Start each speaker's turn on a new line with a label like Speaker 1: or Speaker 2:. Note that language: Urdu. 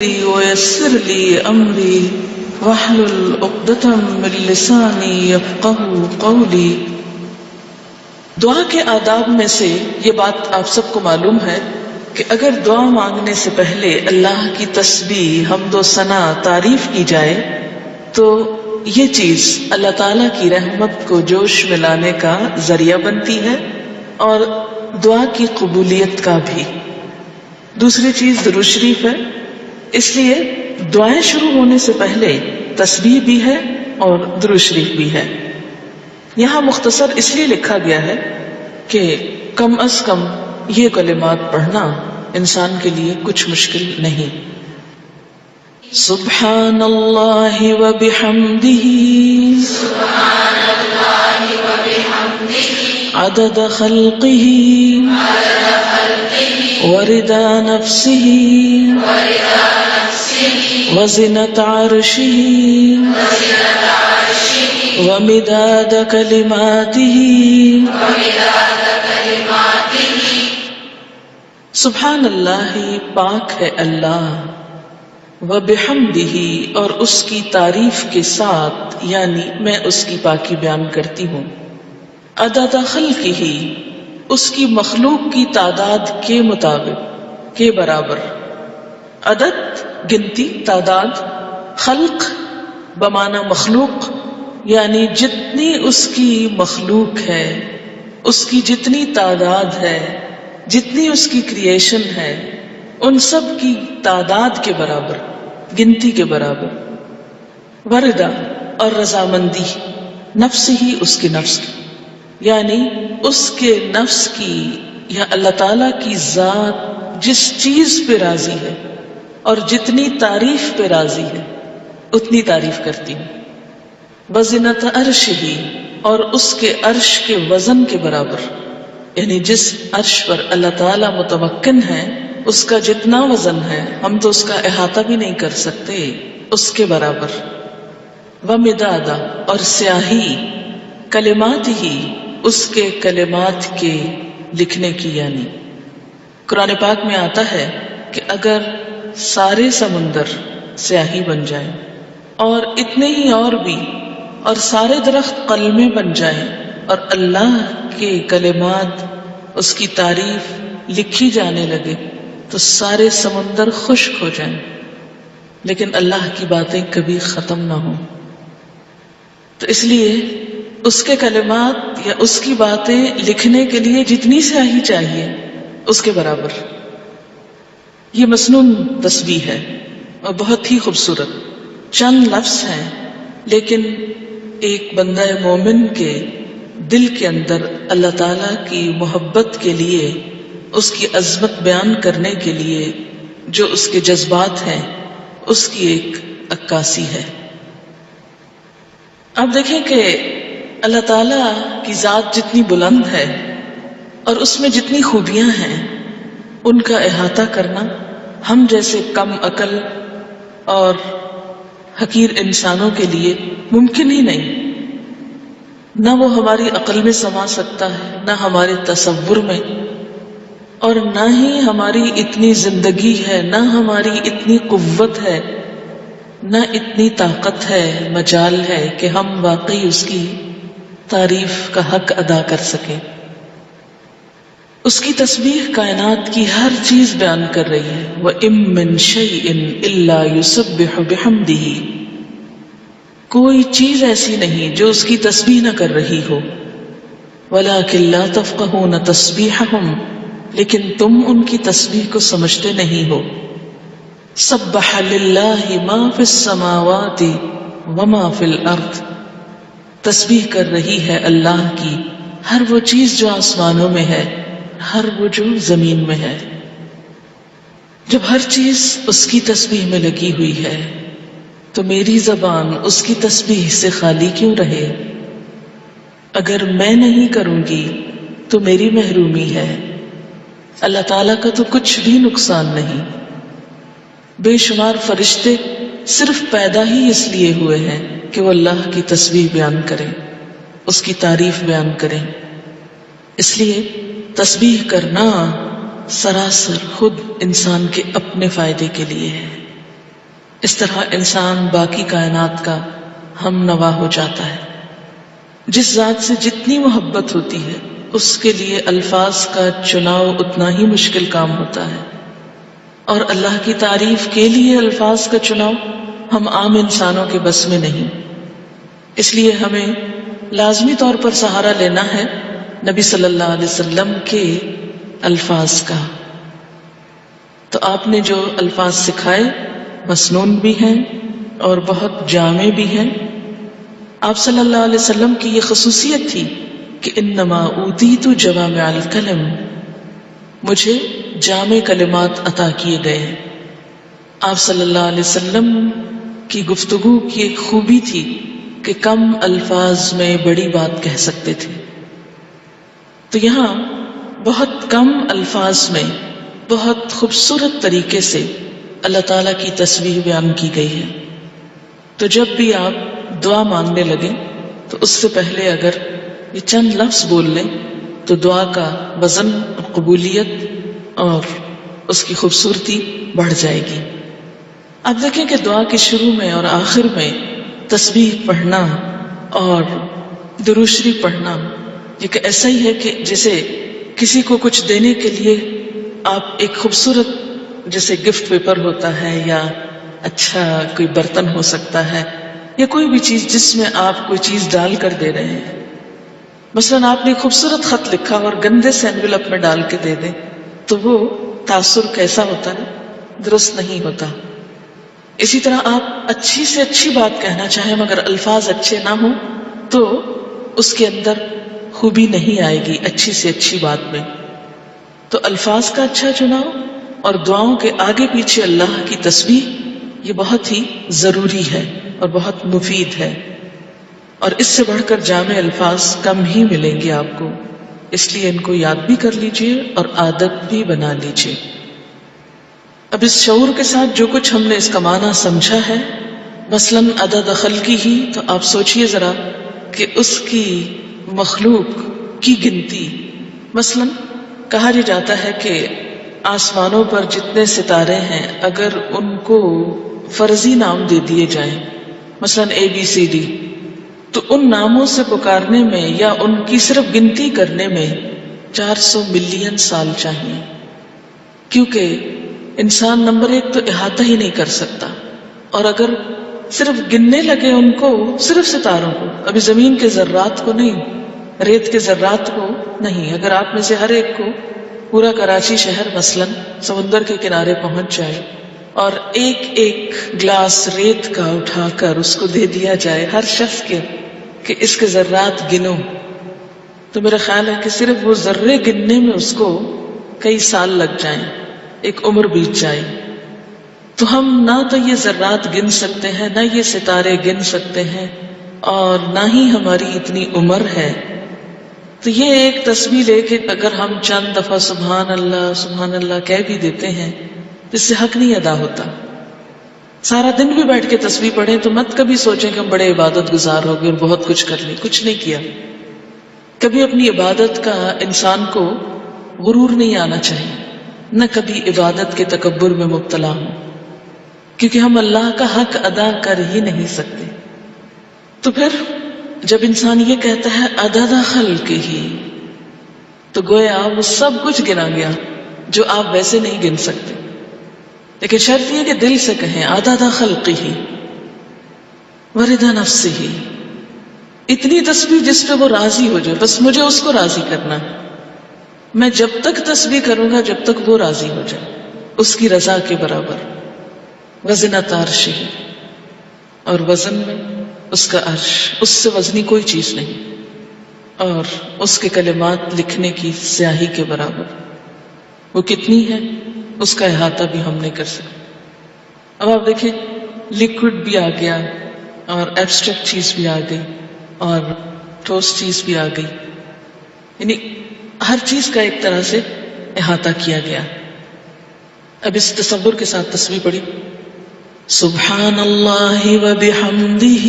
Speaker 1: ويسر لي أمري واحلل عقدة من لساني يفقهوا قولي۔ دعا کے آداب میں سے یہ بات آپ سب کو معلوم ہے کہ اگر دعا مانگنے سے پہلے اللہ کی تسبیح، حمد و ثنا، تعریف کی جائے تو یہ چیز اللہ تعالیٰ کی رحمت کو جوش میں لانے کا ذریعہ بنتی ہے اور دعا کی قبولیت کا بھی۔ دوسری چیز درود شریف ہے، اس لیے دعائیں شروع ہونے سے پہلے تسبیح بھی ہے اور درود شریف بھی ہے۔ یہاں مختصر اس لیے لکھا گیا ہے کہ کم از کم یہ کلمات پڑھنا انسان کے لیے کچھ مشکل نہیں۔ سبحان اللہ و بحمدہ عدد خلقہ ورضا نفسہ وزنة عرشه ومداد كلماته۔ سبحان اللہ، پاک ہے اللہ، وبحمدہ، اور اس کی تعریف کے ساتھ، یعنی میں اس کی پاکی بیان کرتی ہوں۔ عدد خلقہ، اس کی مخلوق کی تعداد کے مطابق، کے برابر۔ عدد گنتی، تعداد، خلق بمعنی مخلوق، یعنی جتنی اس کی مخلوق ہے، اس کی جتنی تعداد ہے، جتنی اس کی کریشن ہے، ان سب کی تعداد کے برابر، گنتی کے برابر۔ وردا، اور رضامندی، نفس ہی، اس کے نفس کی، یعنی اس کے نفس کی یا اللہ تعالی کی ذات جس چیز پہ راضی ہے اور جتنی تعریف پہ راضی ہے اتنی تعریف کرتی ہوں۔ وزنت عرشہ، اور اس کے عرش کے وزن کے برابر، یعنی جس عرش پر اللہ تعالیٰ متمکن ہے اس کا جتنا وزن ہے ہم تو اس کا احاطہ بھی نہیں کر سکتے، اس کے برابر۔ ومداد، اور سیاہی، کلمات ہی، اس کے کلمات کے لکھنے کی، یعنی قرآن پاک میں آتا ہے کہ اگر سارے سمندر سیاہی بن جائیں اور اتنے ہی اور بھی، اور سارے درخت قلمیں بن جائیں اور اللہ کے کلمات، اس کی تعریف لکھی جانے لگے تو سارے سمندر خشک ہو جائیں، لیکن اللہ کی باتیں کبھی ختم نہ ہوں۔ تو اس لیے اس کے کلمات یا اس کی باتیں لکھنے کے لیے جتنی سیاہی چاہیے اس کے برابر۔ یہ مسنون تسبیح ہے اور بہت ہی خوبصورت، چند لفظ ہیں لیکن ایک بندہ مومن کے دل کے اندر اللہ تعالیٰ کی محبت کے لیے، اس کی عظمت بیان کرنے کے لیے جو اس کے جذبات ہیں اس کی ایک عکاسی ہے۔ اب دیکھیں کہ اللہ تعالیٰ کی ذات جتنی بلند ہے اور اس میں جتنی خوبیاں ہیں ان کا احاطہ کرنا ہم جیسے کم عقل اور حقیر انسانوں کے لیے ممکن ہی نہیں۔ نہ وہ ہماری عقل میں سما سکتا ہے، نہ ہمارے تصور میں، اور نہ ہی ہماری اتنی زندگی ہے، نہ ہماری اتنی قوت ہے، نہ اتنی طاقت ہے، مجال ہے کہ ہم واقعی اس کی تعریف کا حق ادا کر سکیں۔ اس کی تسبیح کائنات کی ہر چیز بیان کر رہی ہے۔ وَإِن مِّن شَيْءٍ إِلَّا يُسَبِّحُ بِحَمْدِهِ، کوئی چیز ایسی نہیں جو اس کی تسبیح نہ کر رہی ہو۔ وَلَٰكِن لَّا تَفْقَهُونَ تَسْبِيحَهُمْ، لیکن تم ان کی تسبیح کو سمجھتے نہیں ہو۔ سَبَّحَ لِلَّهِ مَا فِي السَّمَاوَاتِ وَمَا فِي الْأَرْضِ، تسبیح کر رہی ہے اللہ کی ہر وہ چیز جو آسمانوں میں ہے، ہر وہ جو زمین میں ہے۔ جب ہر چیز اس کی تسبیح میں لگی ہوئی ہے تو میری زبان اس کی تسبیح سے خالی کیوں رہے؟ اگر میں نہیں کروں گی تو میری محرومی ہے۔ اللہ تعالیٰ کا تو کچھ بھی نقصان نہیں۔ بے شمار فرشتے صرف پیدا ہی اس لیے ہوئے ہیں کہ وہ اللہ کی تسبیح بیان کریں، اس کی تعریف بیان کریں۔ اس لیے تسبیح کرنا سراسر خود انسان کے اپنے فائدے کے لیے ہے۔ اس طرح انسان باقی کائنات کا ہم نوا ہو جاتا ہے. جس ذات سے جتنی محبت ہوتی ہے اس کے لیے الفاظ کا چناؤ اتنا ہی مشکل کام ہوتا ہے، اور اللہ کی تعریف کے لیے الفاظ کا چناؤ ہم عام انسانوں کے بس میں نہیں. اس لیے ہمیں لازمی طور پر سہارا لینا ہے نبی صلی اللہ علیہ وسلم کے الفاظ کا. تو آپ نے جو الفاظ سکھائے مسنون بھی ہیں اور بہت جامع بھی ہیں. آپ صلی اللہ علیہ وسلم کی یہ خصوصیت تھی کہ انما اوتیت جوامع الکلم، مجھے جامع کلمات عطا کیے گئے ہیں. آپ صلی اللہ علیہ وسلم کی گفتگو کی ایک خوبی تھی کہ کم الفاظ میں بڑی بات کہہ سکتے تھے. تو یہاں بہت کم الفاظ میں بہت خوبصورت طریقے سے اللہ تعالیٰ کی تسبیح بیان کی گئی ہے. تو جب بھی آپ دعا مانگنے لگیں تو اس سے پہلے اگر یہ چند لفظ بول لیں تو دعا کا وزن، قبولیت اور اس کی خوبصورتی بڑھ جائے گی. آپ دیکھیں کہ دعا کے شروع میں اور آخر میں تسبیح پڑھنا اور درود شریف پڑھنا یہ ایسا ہی ہے کہ جیسے کسی کو کچھ دینے کے لیے آپ ایک خوبصورت جیسے گفٹ پیپر ہوتا ہے یا اچھا کوئی برتن ہو سکتا ہے یا کوئی بھی چیز جس میں آپ کوئی چیز ڈال کر دے رہے ہیں. مثلاً آپ نے خوبصورت خط لکھا اور گندے سے انویلپ میں ڈال کے دے دیں تو وہ تاثر کیسا ہوتا ہے؟ درست نہیں ہوتا. اسی طرح آپ اچھی سے اچھی بات کہنا چاہیں مگر الفاظ اچھے نہ ہوں تو اس کے اندر خوبی نہیں آئے گی اچھی سے اچھی بات میں. تو الفاظ کا اچھا چناؤ اور دعاؤں کے آگے پیچھے اللہ کی تسبیح یہ بہت ہی ضروری ہے اور بہت مفید ہے، اور اس سے بڑھ کر جامع الفاظ کم ہی ملیں گے آپ کو. اس لیے ان کو یاد بھی کر لیجئے اور عادت بھی بنا لیجئے. اب اس شعور کے ساتھ جو کچھ ہم نے اس کا معنی سمجھا ہے، مثلاً عدد خلقی ہی، تو آپ سوچئے ذرا کہ اس کی مخلوق کی گنتی، مثلاً کہا جاتا ہے کہ آسمانوں پر جتنے ستارے ہیں اگر ان کو فرضی نام دے دیے جائیں، مثلاً ABCD، تو ان ناموں سے پکارنے میں یا ان کی صرف گنتی کرنے میں 400 ملین سال چاہیے، کیونکہ انسان نمبر ایک تو احاطہ ہی نہیں کر سکتا. اور اگر صرف گننے لگے ان کو، صرف ستاروں کو، ابھی زمین کے ذرات کو نہیں، ریت کے ذرات کو نہیں، اگر آپ میں سے ہر ایک کو پورا کراچی شہر مثلاً سمندر کے کنارے پہنچ جائے اور ایک ایک گلاس ریت کا اٹھا کر اس کو دے دیا جائے ہر شخص کے کہ اس کے ذرات گنو، تو میرا خیال ہے کہ صرف وہ ذرے گننے میں اس کو کئی سال لگ جائیں، ایک عمر بیت جائے. تو ہم نہ تو یہ ذرات گن سکتے ہیں، نہ یہ ستارے گن سکتے ہیں، اور نہ ہی ہماری اتنی عمر ہے. تو یہ ایک تسبیح لے کے اگر ہم چند دفعہ سبحان اللہ کہہ بھی دیتے ہیں تو اس سے حق نہیں ادا ہوتا. سارا دن بھی بیٹھ کے تسبیح پڑھیں تو مت کبھی سوچیں کہ ہم بڑے عبادت گزار ہو گئے اور بہت کچھ کر لیں، کچھ نہیں کیا. کبھی اپنی عبادت کا انسان کو غرور نہیں آنا چاہیے، نہ کبھی عبادت کے تکبر میں مبتلا ہوں، کیونکہ ہم اللہ کا حق ادا کر ہی نہیں سکتے. تو پھر جب انسان یہ کہتا ہے عدد خلق ہی، تو گویا وہ سب کچھ گنا گیا جو آپ ویسے نہیں گن سکتے. لیکن شرط یہ کہ دل سے کہیں عدد خلق ہی ورضا نفس ہی، اتنی تسبیح جس پہ وہ راضی ہو جائے، بس مجھے اس کو راضی کرنا ہے. میں جب تک تسبیح کروں گا جب تک وہ راضی ہو جائے، اس کی رضا کے برابر. وزنۃ عرشہ، اور وزن میں اس کا عرش، اس سے وزنی کوئی چیز نہیں، اور اس کے کلمات لکھنے کی سیاہی کے برابر. وہ کتنی ہے اس کا احاطہ بھی ہم نہیں کر سکتے. اب آپ دیکھیں لیکوڈ بھی آ گیا اور ایبسٹریکٹ چیز بھی آ گئی اور ٹھوس چیز بھی آ گئی، یعنی ہر چیز کا ایک طرح سے احاطہ کیا گیا. اب اس تصور کے ساتھ تسبیح پڑھی سبحان اللہ و بحمدہ